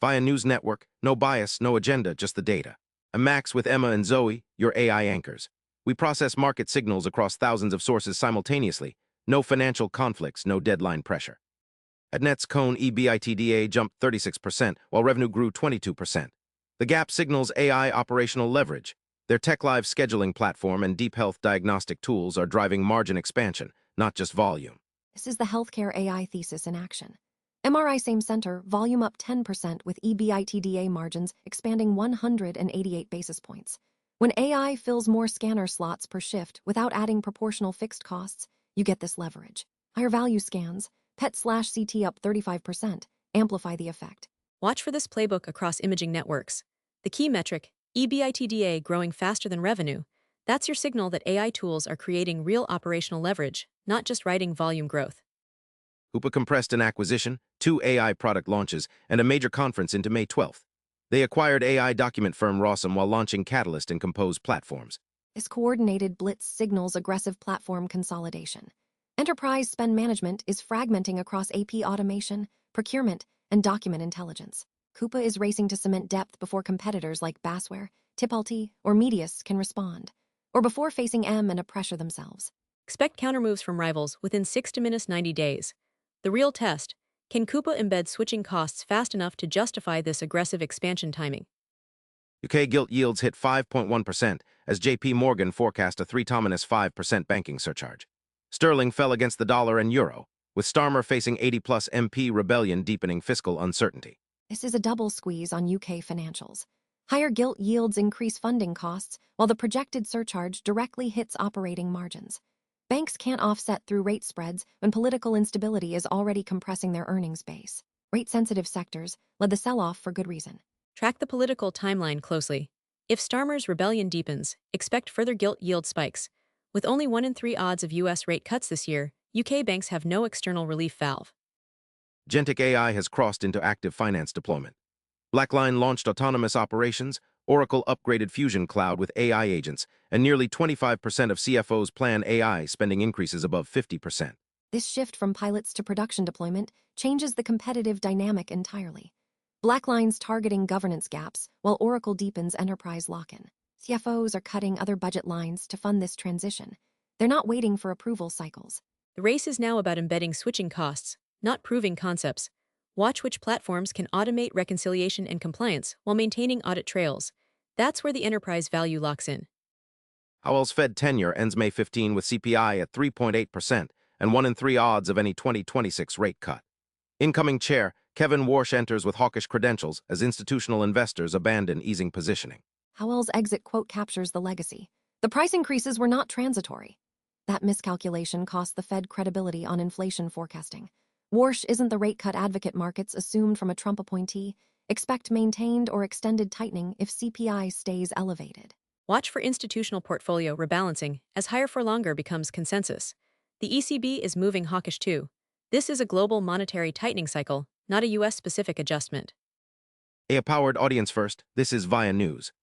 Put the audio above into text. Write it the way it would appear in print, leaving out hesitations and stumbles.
Via News Network, no bias, no agenda, just the data. And Max with Emma and Zoe, your AI anchors. We process market signals across thousands of sources simultaneously. No financial conflicts, no deadline pressure. RadNet's Cone EBITDA jumped 36%, while revenue grew 22%. The gap signals AI operational leverage. Their TechLive scheduling platform and deep health diagnostic tools are driving margin expansion, not just volume. This is the healthcare AI thesis in action. MRI Same Center, volume up 10% with EBITDA margins expanding 188 basis points. When AI fills more scanner slots per shift without adding proportional fixed costs, you get this leverage. Higher value scans, PET/CT up 35%, amplify the effect. Watch for this playbook across imaging networks. The key metric, EBITDA growing faster than revenue, that's your signal that AI tools are creating real operational leverage, not just riding volume growth. Coupa compressed an acquisition, 2 AI product launches, and a major conference into May 12th. They acquired AI document firm Rossum while launching Catalyst and Compose platforms. This coordinated blitz signals aggressive platform consolidation. Enterprise spend management is fragmenting across AP automation, procurement, and document intelligence. Coupa is racing to cement depth before competitors like Basware, Tipalti, or Medius can respond, or before facing M and a pressure themselves. Expect countermoves from rivals within 6 to -90 days. The real test, can Coupa embed switching costs fast enough to justify this aggressive expansion timing? UK gilt yields hit 5.1% as JP Morgan forecast a 3-5% banking surcharge. Sterling fell against the dollar and euro, with Starmer facing 80-plus MP rebellion deepening fiscal uncertainty. This is a double squeeze on UK financials. Higher gilt yields increase funding costs, while the projected surcharge directly hits operating margins. Banks can't offset through rate spreads when political instability is already compressing their earnings base. Rate-sensitive sectors led the sell-off for good reason. Track the political timeline closely. If Starmer's rebellion deepens, expect further gilt yield spikes. With only 1 in 3 odds of US rate cuts this year, UK banks have no external relief valve. Gentic AI has crossed into active finance deployment. BlackLine launched autonomous operations, Oracle upgraded Fusion Cloud with AI agents, and nearly 25% of CFOs plan AI spending increases above 50%. This shift from pilots to production deployment changes the competitive dynamic entirely. BlackLine's targeting governance gaps, while Oracle deepens enterprise lock-in. CFOs are cutting other budget lines to fund this transition. They're not waiting for approval cycles. The race is now about embedding switching costs, not proving concepts. Watch which platforms can automate reconciliation and compliance while maintaining audit trails. That's where the enterprise value locks in. Howell's Fed tenure ends May 15 with CPI at 3.8% and 1 in 3 odds of any 2026 rate cut. Incoming chair, Kevin Warsh enters with hawkish credentials as institutional investors abandon easing positioning. Howell's exit quote captures the legacy. The price increases were not transitory. That miscalculation cost the Fed credibility on inflation forecasting. Warsh isn't the rate cut advocate markets assumed from a Trump appointee. Expect maintained or extended tightening if CPI stays elevated. Watch for institutional portfolio rebalancing as higher for longer becomes consensus. The ECB is moving hawkish too. This is a global monetary tightening cycle, not a US-specific adjustment. AI-powered audience first, this is Via News.